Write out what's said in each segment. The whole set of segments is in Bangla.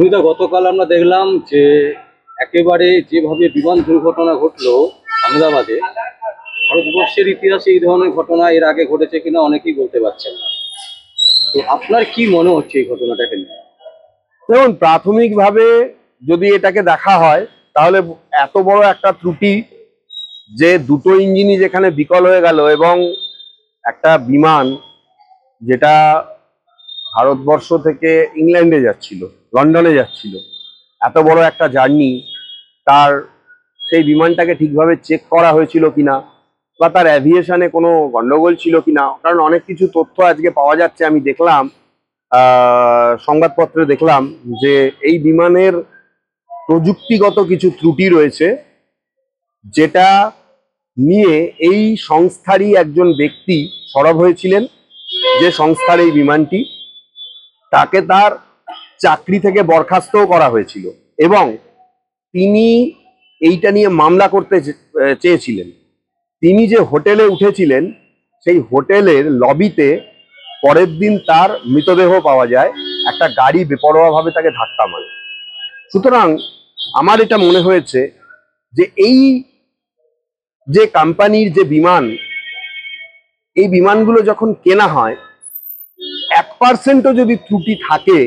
সুমিতা, গতকাল আমরা দেখলাম যে একেবারে যেভাবে বিমান দুর্ঘটনা ঘটলো আহমেদাবাদে, ভারতবর্ষের ইতিহাসে এই ধরনের ঘটনা এর আগে ঘটেছে কিনা অনেকেই বলতে পারছেন না। তো আপনার কি মনে হচ্ছে এই ঘটনাটাকে নিয়ে? দেখুন, প্রাথমিকভাবে যদি এটাকে দেখা হয় তাহলে এত বড় একটা ত্রুটি, যে দুটো ইঞ্জিনই যেখানে বিকল হয়ে গেল এবং একটা বিমান যেটা ভারতবর্ষ থেকে ইংল্যান্ডে যাচ্ছিল, লন্ডনে যাচ্ছিল, এত বড় একটা জার্নি, তার সেই বিমানটাকে ঠিকভাবে চেক করা হয়েছিল কিনা বা তার অ্যাভিয়েশনে কোনো গন্ডগোল ছিল কিনা, কারণ অনেক কিছু তথ্য আজকে পাওয়া যাচ্ছে। আমি দেখলাম সংবাদপত্রে দেখলাম যে এই বিমানের প্রযুক্তিগত কিছু ত্রুটি রয়েছে, যেটা নিয়ে এই সংস্থারই একজন ব্যক্তি সরব হয়েছিলেন, যে সংস্থার এই বিমানটি, তাকে তার চাকরি থেকে বরখাস্তও করা হয়েছিল এবং তিনি এইটা নিয়ে মামলা করতে চেয়েছিলেন। তিনি যে হোটেলে উঠেছিলেন সেই হোটেলের লবিতে পরের দিন তার মৃতদেহ পাওয়া যায়, একটা গাড়ি বেপরোয়াভাবে তাকে ধাক্কা মারে। সুতরাং আমার এটা মনে হয়েছে যে এই যে কোম্পানির যে বিমান, এই বিমানগুলো যখন কেনা হয় 1% যদি ত্রুটি থাকে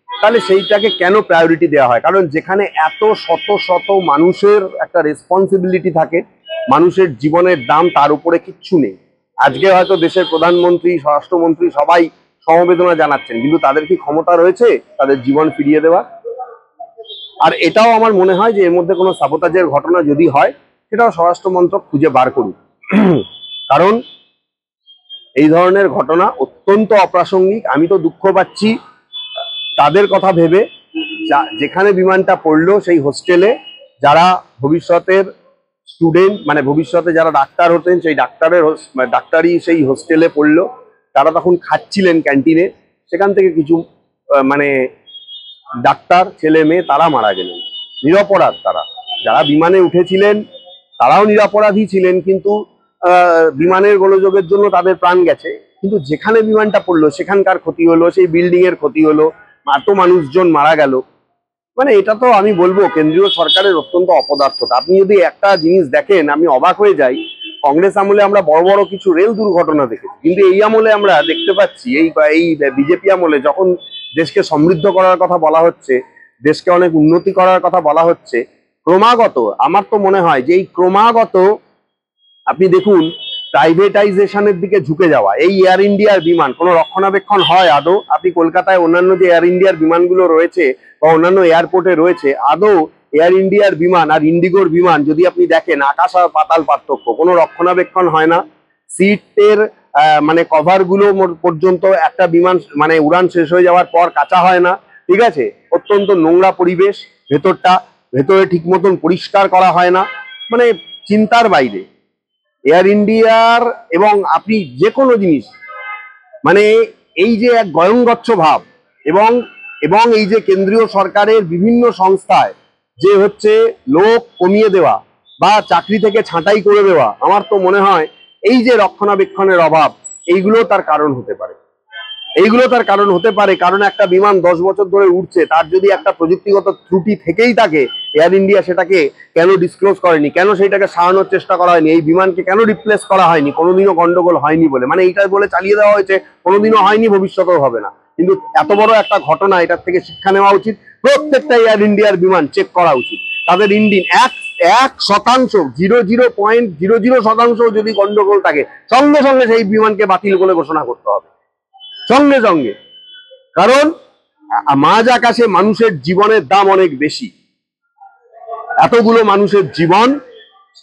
তাহলে সেইটাকে কেন প্রায়োরিটি দেওয়া হয়? কারণ যেখানে এত শত শত মানুষের একটা রেসপন্সিবিলিটি থাকে, মানুষের জীবনের দাম, তার উপরে কিচ্ছু নেই। আজকে হয়তো দেশের প্রধানমন্ত্রী, স্বরাষ্ট্রমন্ত্রী সবাই সমবেদনা জানাচ্ছেন, কিন্তু তাদের কি ক্ষমতা রয়েছে তাদের জীবন ফিরিয়ে দেওয়া? আর এটাও আমার মনে হয় যে এর মধ্যে কোনো সাবোটাজের ঘটনা যদি হয়, সেটাও স্বরাষ্ট্র মন্ত্রক খুঁজে বার করুক। কারণ এই ধরনের ঘটনা অত্যন্ত অপ্রাসঙ্গিক। আমি তো দুঃখ পাচ্ছি তাদের কথা ভেবে, যেখানে বিমানটা পড়লো সেই হোস্টেলে যারা ভবিষ্যতের স্টুডেন্ট, মানে ভবিষ্যতে যারা ডাক্তার হতেন, সেই ডাক্তারি সেই হোস্টেলে পড়লো। তারা তখন খাচ্ছিলেন ক্যান্টিনে, সেখান থেকে কিছু মানে ডাক্তার ছেলে মেয়ে তারা মারা গেলেন। নিরপরাধ তারা, যারা বিমানে উঠেছিলেন তারাও নিরপরাধী ছিলেন, কিন্তু বিমানের গোলযোগের জন্য তাদের প্রাণ গেছে। কিন্তু যেখানে বিমানটা পড়লো সেখানকার ক্ষতি হলো, সেই বিল্ডিং এর ক্ষতি হলো, এত মানুষজন মারা গেল। মানে এটা তো আমি বলবো কেন্দ্রীয় সরকারের অত্যন্ত অপদার্থতা। আপনি যদি একটা জিনিস দেখেন, আমি অবাক হয়ে যাই। কংগ্রেস আমলে আমরা বড় বড় কিছু রেল দুর্ঘটনা দেখেছি, কিন্তু এই আমলে আমরা দেখতে পাচ্ছি, এই বিজেপি আমলে যখন দেশকে সমৃদ্ধ করার কথা বলা হচ্ছে, দেশকে অনেক উন্নতি করার কথা বলা হচ্ছে, ক্রমাগত আমার তো মনে হয় যে এই ক্রমাগত আপনি দেখুন প্রাইভেটাইজেশনের দিকে ঝুঁকে যাওয়া। এই এয়ার ইন্ডিয়ার বিমান কোনো রক্ষণাবেক্ষণ হয় আদৌ? আপনি কলকাতায় অন্যান্য যে এয়ার ইন্ডিয়ার বিমানগুলো রয়েছে বা অন্যান্য এয়ারপোর্টে রয়েছে, আদৌ এয়ার ইন্ডিয়ার বিমান আর ইন্ডিগোর বিমান যদি আপনি দেখেন, আকাশ আর পাতাল পার্থক্য। কোনো রক্ষণাবেক্ষণ হয় না, সিটের মানে কভার গুলো পর্যন্ত একটা বিমান মানে উড়ান শেষ হয়ে যাওয়ার পর কাঁচা হয় না, ঠিক আছে? অত্যন্ত নোংরা পরিবেশ, ভেতরে ঠিক মতন পরিষ্কার করা হয় না, মানে চিন্তার বাইরে এয়ার ইন্ডিয়ার। এবং আপনি যে কোনো জিনিস, মানে এই যে এক গয়ঙ্গচ্ছ ভাব, এবং এবং এই যে কেন্দ্রীয় সরকারের বিভিন্ন সংস্থায় যে হচ্ছে লোক কমিয়ে দেওয়া বা চাকরি থেকে ছাঁটাই করে দেওয়া, আমার তো মনে হয় এই যে রক্ষণাবেক্ষণের অভাব, এইগুলো তার কারণ হতে পারে। কারণ একটা বিমান 10 বছর ধরে উঠছে, তার যদি একটা প্রযুক্তিগত ত্রুটি থেকেই থাকে, এয়ার ইন্ডিয়া সেটাকে কেন ডিসক্লোজ করেনি? কেন সেইটাকে সারানোর চেষ্টা করা হয়নি? এই বিমানকে কেন রিপ্লেস করা হয়নি? কোনোদিনও গন্ডগোল হয়নি বলে, মানে এইটা বলে চালিয়ে দেওয়া হয়েছে, কোনোদিনও হয়নি, ভবিষ্যতেও হবে না। কিন্তু এত বড় একটা ঘটনা, এটার থেকে শিক্ষা নেওয়া উচিত। প্রত্যেকটা এয়ার ইন্ডিয়ার বিমান চেক করা উচিত। তাদের ইঞ্জিন 1% 0.00% যদি গন্ডগোল থাকে, সঙ্গে সঙ্গে সেই বিমানকে বাতিল বলে ঘোষণা করতে হবে, সঙ্গে সঙ্গে। কারণ মাঝ আকাশে মানুষের জীবনের দাম অনেক বেশি। এতগুলো মানুষের জীবন,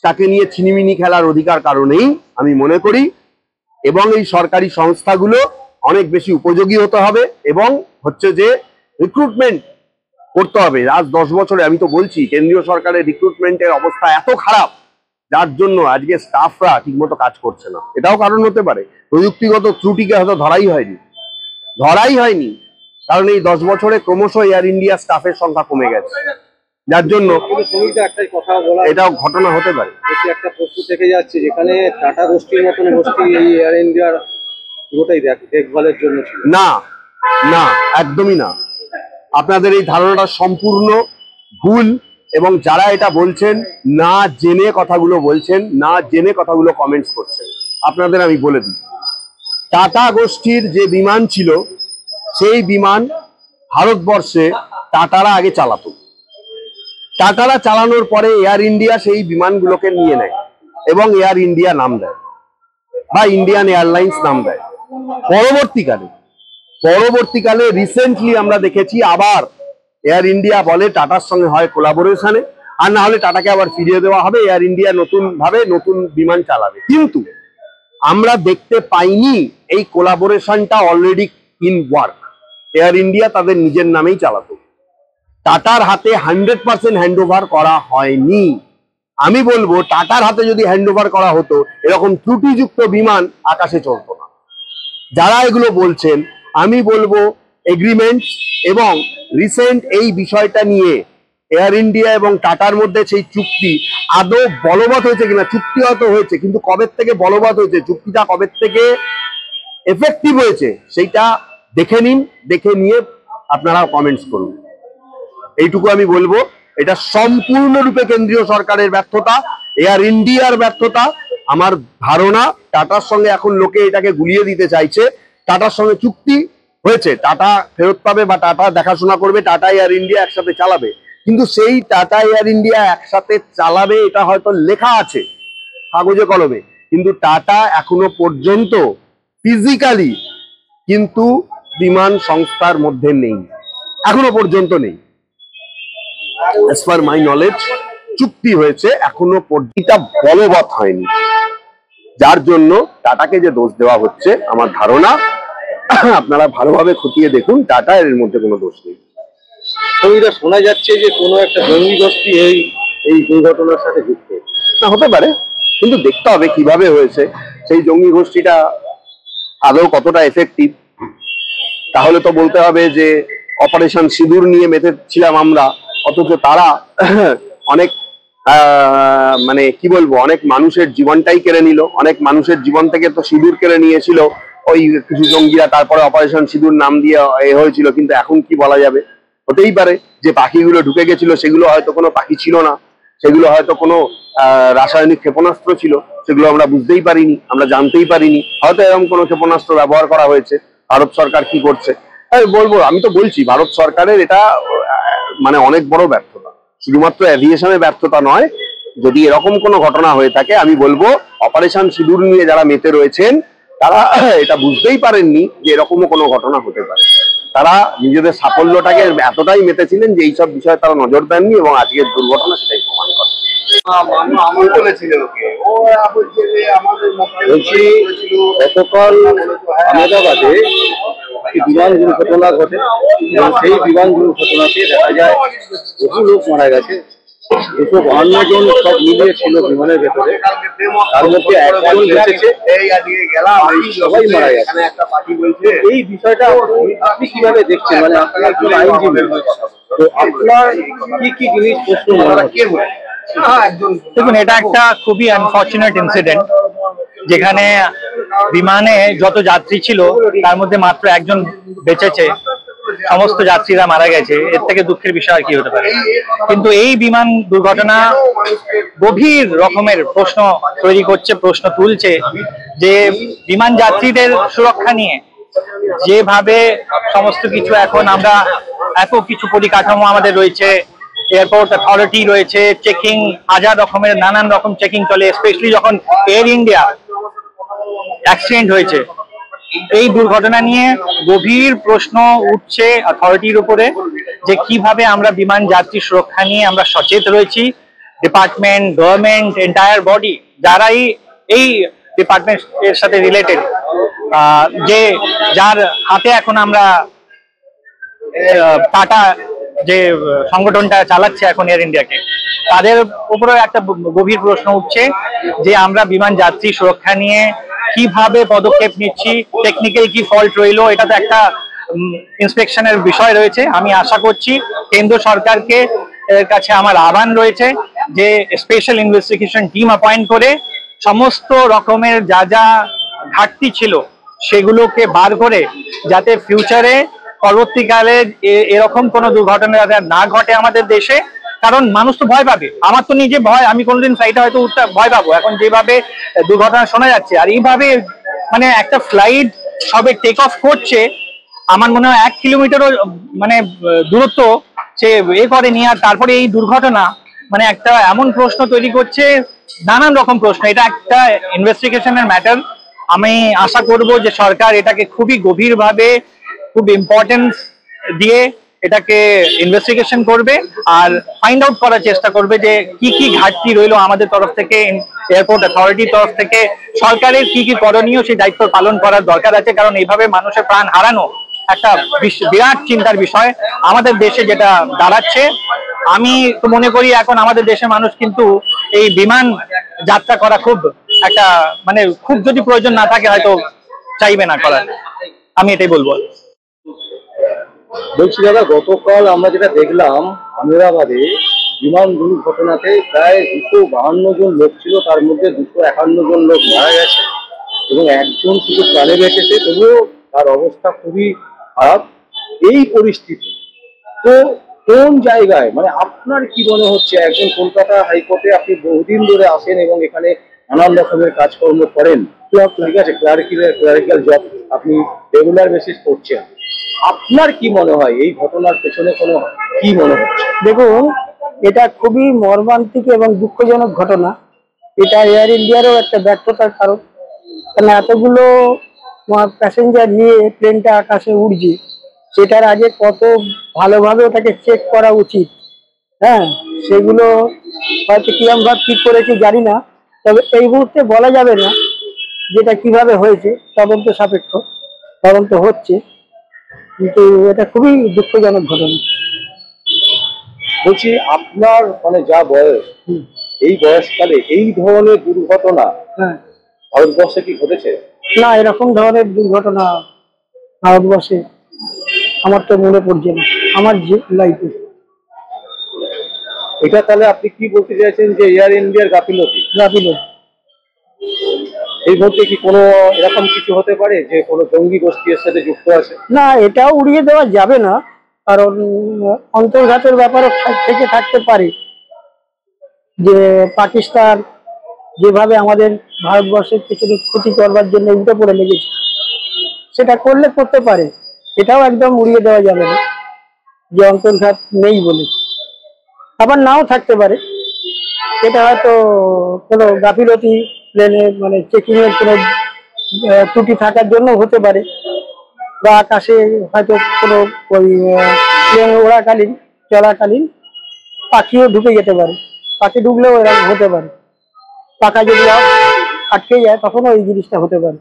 তাকে নিয়ে ছিনিমিনি খেলার অধিকার কারণেই আমি মনে করি। এবং এই সরকারি সংস্থাগুলো অনেক বেশি উপযোগী হতে হবে, এবং হচ্ছে যে রিক্রুটমেন্ট করতে হবে। আজ 10 বছরে আমি তো বলছি কেন্দ্রীয় সরকারের রিক্রুটমেন্টের অবস্থা এত খারাপ, যার জন্য আজকে স্টাফরা ঠিকমতো কাজ করছে না। এটাও কারণ হতে পারে, প্রযুক্তিগত ত্রুটিকে হয়তো ধরাই হয়নি। কারণ এই 10 বছরে ক্রমশ এয়ার ইন্ডিয়া স্টাফের সংখ্যা কমে গেছে, যার জন্য একটাই কথা বলা, এটাও ঘটনা হতে পারে। একটা প্রশ্ন থেকে যাচ্ছে, যেখানে টাটা গোষ্ঠীর মতন গোষ্ঠী এই এয়ার ইন্ডিয়ার পুরোটাই দেখভালের জন্য ছিল। না, একদমই না। আপনাদের এই ধারণাটা সম্পূর্ণ ভুল, এবং যারা এটা বলছেন না জেনে কথাগুলো বলছেন, না জেনে কথাগুলো কমেন্টস করছেন। আপনাদের আমি বলে দিই, টাটা গোষ্ঠীর যে বিমান ছিল সেই বিমান ভারতবর্ষে টাটারা আগে চালাতো। টাটারা চালানোর পরে এয়ার ইন্ডিয়া সেই বিমানগুলোকে নিয়ে নেয় এবং এয়ার ইন্ডিয়া নাম দেয় বা ইন্ডিয়ান এয়ারলাইন্স নাম দেয়। পরবর্তীকালে রিসেন্টলি আমরা দেখেছি আবার এয়ার ইন্ডিয়া বলে টাটার সঙ্গে হয় কোলাবোরেশনে, আর না হলে টাটাকে আবার ফিরিয়ে দেওয়া হবে, এয়ার ইন্ডিয়া নতুন বিমান চালাবে। কিন্তু আমরা দেখতে পাইনি এই কোলাবোরেশনটা already in work. Air India তাদের নিজের নামেই চালাতো, টাটার হাতে 100% হ্যান্ডওভার করা হয়নি। আমি বলবো টাটার হাতে যদি হ্যান্ডওভার করা হতো এরকম ত্রুটিযুক্ত বিমান আকাশে চলতো না। যারা এগুলো বলছেন আমি বলবো এগ্রিমেন্ট এবং রিসেন্ট এই বিষয়টা নিয়ে এয়ার ইন্ডিয়া এবং টাটার মধ্যে সেই চুক্তি আদৌ বলবৎ হয়েছে কিনা। চুক্তি হয়তো হয়েছে, কিন্তু কবে থেকে বলবৎ হয়েছে, চুক্তিটা কবে থেকে এফেক্টিভ হয়েছে সেইটা দেখে নিন, দেখে নিয়ে আপনারা কমেন্টস করুন। এইটুকু আমি বলবো, এটা সম্পূর্ণরূপে কেন্দ্রীয় সরকারের ব্যর্থতা, এয়ার ইন্ডিয়ার ব্যর্থতা। আমার ধারণা টাটার সঙ্গে এখন লোকে এটাকে গুলিয়ে দিতে চাইছে। টাটার সঙ্গে চুক্তি হয়েছে, টাটা ফেরত পাবে বা টাটা দেখাশোনা করবে, টাটা এয়ার ইন্ডিয়া একসাথে চালাবে। কিন্তু সেই টাটা এয়ার ইন্ডিয়া একসাথে চালাবে এটা হয়তো লেখা আছে কাগজে কলমে, কিন্তু টাটা এখনো পর্যন্ত ফিজিক্যালি কিন্তু বিমান সংস্থার মধ্যে নেই, এখনো পর্যন্ত নেই। as per my knowledge চুক্তি হয়েছে, এখনো পর্যন্ত বলবৎ হয়নি, যার জন্য টাটাকে যে দোষ দেওয়া হচ্ছে আমার ধারণা আপনারা ভালোভাবে খতিয়ে দেখুন, টাটা এর মধ্যে কোনো দোষ নেই। এটা শোনা যাচ্ছে যে কোনো একটা জঙ্গি গোষ্ঠী এই দুর্ঘটনার সাথে যুক্ত। না, হতে পারে, কিন্তু দেখতে হবে কিভাবে হয়েছে, সেই জঙ্গি গোষ্ঠীটা আদৌ কতটা এফেক্টিভ। তাহলে তো বলতে হবে যে অপারেশন সিঁদুর নিয়ে মেতেছিলাম আমরা, অথচ তারা অনেক মানে কি বলবো, অনেক মানুষের জীবনটাই কেড়ে নিল, অনেক মানুষের জীবন থেকে তো সিঁদুর কেড়ে নিয়েছিল ওই কিছু জঙ্গিরা, তারপরে অপারেশন সিঁদুর নাম দিয়ে হয়েছিল। কিন্তু এখন কি বলা যাবে, হতেই পারে যে পাখিগুলো ঢুকে গেছিল সেগুলো হয়তো কোনো পাখি ছিল না, সেগুলো হয়তো কোনো রাসায়নিক ক্ষেপণাস্ত্র ছিল, সেগুলো আমরা বুঝতেই পারিনি, আমরা জানতেই পারিনি, হয়তো এরকম কোনো ক্ষেপণাস্ত্র ব্যবহার করা হয়েছে। ভারত সরকার কি করছে আমি তো বলছি ভারত সরকারের এটা মানে অনেক বড় ব্যর্থতা, শুধুমাত্র এভিয়েশনের ব্যর্থতা নয়। যদি এরকম কোনো ঘটনা হয়ে থাকে আমি বলবো অপারেশন সিঁদুর নিয়ে যারা মেতে রয়েছেন তারা এটা বুঝতেই পারেননি যে এরকমও কোনো ঘটনা হতে পারে। তারা নিজেদের সাফল্যটাকে এতটাই মেতেছিলেন যে এইসব বিষয়ে তারা নজর দেননি, এবং আজকের দুর্ঘটনা সেটাই প্রমাণ করে। বলছি গতকাল আহমেদাবাদে একটি বিমান দুর্ঘটনা ঘটে এবং সেই বিমান দুর্ঘটনাতে দেখা যায় বহু লোক মারা গেছে। 252 জন সব মিলিয়ে ছিল বিমানের ভেতরে, তার মধ্যে একজন বেঁচেছে, সবাই মারা গেছে। এই বিষয়টা আপনি কিভাবে দেখছেন, মানে আপনার একজন আইনজীবী, তো আপনার কি কি জিনিস প্রশ্ন মনে রাখছে? দেখুন, এটা একটা খুবই আনফর্চুনেট ইনসিডেন্ট, যেখানে বিমানে যত যাত্রী ছিল তার মধ্যে মাত্র একজন বেঁচেছে, সমস্ত যাত্রীরা মারা গেছে। এর থেকে দুঃখের বিষয় আর কি হতে পারে। কিন্তু এই বিমান দুর্ঘটনা গভীর রকমের প্রশ্ন তৈরি করছে, প্রশ্ন তুলছে যে বিমান যাত্রীদের সুরক্ষা নিয়ে যেভাবে সমস্ত কিছু এখন আমরা এত কিছু পরিকাঠামো আমাদের রয়েছে, এয়ারপোর্ট অথরিটি রয়েছে, চেকিং, হাজার রকমের নানান রকম চেকিং চলে। স্পেশালি যখন এয়ার ইন্ডিয়া অ্যাক্সিডেন্ট হয়েছে, এই দুর্ঘটনা নিয়ে গভীর প্রশ্ন উঠছে অথরিটির উপরে যে কিভাবে আমরা বিমান যাত্রী সুরক্ষা নিয়ে আমরা সচেত রয়েছি। ডিপার্টমেন্ট, গভর্নমেন্ট, এন্টায়ার বডি যারাই এই ডিপার্টমেন্ট এর সাথে রিলেটেড, যে যার হাতে এখন আমরা টাটা যে সংগঠনটা চালাচ্ছে এখন এয়ার ইন্ডিয়াকে, তাদের উপরে একটা গভীর প্রশ্ন উঠছে যে আমরা বিমান যাত্রী সুরক্ষা নিয়ে কিভাবে পদক্ষেপ নিচ্ছি, টেকনিক্যাল কি ফল্ট রইলো, এটা তো একটা ইন্সপেকশনের বিষয় রয়েছে। আমি আশা করছি কেন্দ্র সরকারকে এর কাছে আমার আহ্বান রয়েছে যে স্পেশাল ইনভেস্টিগেশন টিম অ্যাপয়েন্ট করে সমস্ত রকমের যা যা ঘাটতি ছিল সেগুলোকে বার করে যাতে ফিউচারে পরবর্তীকালে এরকম কোনো দুর্ঘটনা যাতে না ঘটে আমাদের দেশে। কারণ মানুষ তো ভয় পাবে, আমার তো নিজে ভয়, আমি কোনোদিন ফ্লাইটে হয়তো উঠতে ভয় পাবো এখন যেভাবে দুর্ঘটনা শোনা যাচ্ছে। আর এইভাবে মানে একটা ফ্লাইট সবে টেক অফ করছে, আমার মনে হয় 1 কিলোমিটারও মানে দূরত্ব সে করেনি, আর তারপরে এই দুর্ঘটনা মানে একটা এমন প্রশ্ন তৈরি করছে, নানান রকম প্রশ্ন। এটা একটা ইনভেস্টিগেশনের ম্যাটার। আমি আশা করব যে সরকার এটাকে খুবই গভীরভাবে, খুব ইম্পর্টেন্স দিয়ে এটাকে ইনভেস্টিগেশন করবে আর ফাইন্ড আউট করার চেষ্টা করবে যে কি কি ঘাটতি রইলো আমাদের তরফ থেকে, এয়ারপোর্ট অথরিটির তরফ থেকে, সরকারের কি কি করণীয় সেই দায়িত্ব পালন করার দরকার আছে। কারণ এইভাবে মানুষের প্রাণ হারানো একটা বিরাট চিন্তার বিষয় আমাদের দেশে যেটা দাঁড়াচ্ছে। আমি তো মনে করি এখন আমাদের দেশের মানুষ কিন্তু এই বিমান যাত্রা করা খুব একটা মানে খুব যদি প্রয়োজন না থাকে হয়তো চাইবে না করার, আমি এটাই বলবো। বলছি দাদা, গতকাল আমরা যেটা দেখলাম আহমেদাবাদে বিমান দুর্ঘটনাতে প্রায় 252 জন লোক ছিল, তার মধ্যে 251 জন লোক মারা গেছে এবং একজন শুধু প্রাণে বেঁচেছে, তবুও তার অবস্থা খুবই খারাপ। এই পরিস্থিতি তো কোন জায়গায়, মানে আপনার কি মনে হচ্ছে, একজন কলকাতা হাইকোর্টে আপনি বহুদিন ধরে আসেন এবং এখানে নানান রকমের কাজকর্ম করেন, ঠিক আছে, ক্লারিক্যাল জব আপনি রেগুলার বেসিস করছেন, আপনার কি মনে হয় এই ঘটনার পেছনে কোনো কি মনে হচ্ছে? দেখুন, এটা খুবই মর্মান্তিক এবং দুঃখজনক ঘটনা। এটা এয়ার ইন্ডিয়ারও একটা ব্যর্থতার কারণ। কারণ এতগুলো প্যাসেঞ্জার নিয়ে প্লেনটা আকাশে উড়ছে, সেটার আগে কত ভালোভাবে ওটাকে চেক করা উচিত। হ্যাঁ, সেগুলো হয়তো কিরম ভাবে ঠিক করেছে জানি না, তবে এই মুহূর্তে বলা যাবে না যেটা কিভাবে হয়েছে। তদন্ত সাপেক্ষ, তদন্ত হচ্ছে, কিন্তু এটা খুবই দুঃখজনক ঘটনা। বলছি আপনার মানে যা বয়স, এই বয়সকালে এই ধরনের দুর্ঘটনা হ্যাঁ, ভারতবর্ষে কি ঘটেছে? না, এরকম ধরনের দুর্ঘটনা ভারতবর্ষে আমার তো মনে পড়ছে না আমার লাইফে। এটা তাহলে আপনি কি বলতে চাইছেন যে এয়ার ইন্ডিয়ার গাফিলতি? এই মধ্যে কি কোনো এরকম কিছু হতে পারে যে কোনো জঙ্গি গোষ্ঠী এর সাথে যুক্ত আছে? না, এটাও উড়িয়ে দেওয়া যাবে না, কারণ অন্তর্ঘাতের ব্যাপারও থেকে থাকতে পারে। যে পাকিস্তান যেভাবে আমাদের ভারতবর্ষের পেছনে ক্ষতি করবার জন্য উঠে পড়ে লেগেছে, সেটা করতে পারে। এটাও একদম উড়িয়ে দেওয়া যাবে না যে অন্তর্ঘাত নেই বলে। আবার নাও থাকতে পারে, এটা হয়তো কোনো গাফিলতি, প্লেনে মানে চেকিং এর কোনো ত্রুটি থাকার জন্য হতে পারে, বা আকাশে হয়তো কোনো ওই প্লেন ওড়াকালীন চলাকালীন পাখিও ঢুকে যেতে পারে। পাখি ঢুকলেও এরকম হতে পারে, পাখা যদি আটকে যায় তখনও এই জিনিসটা হতে পারে।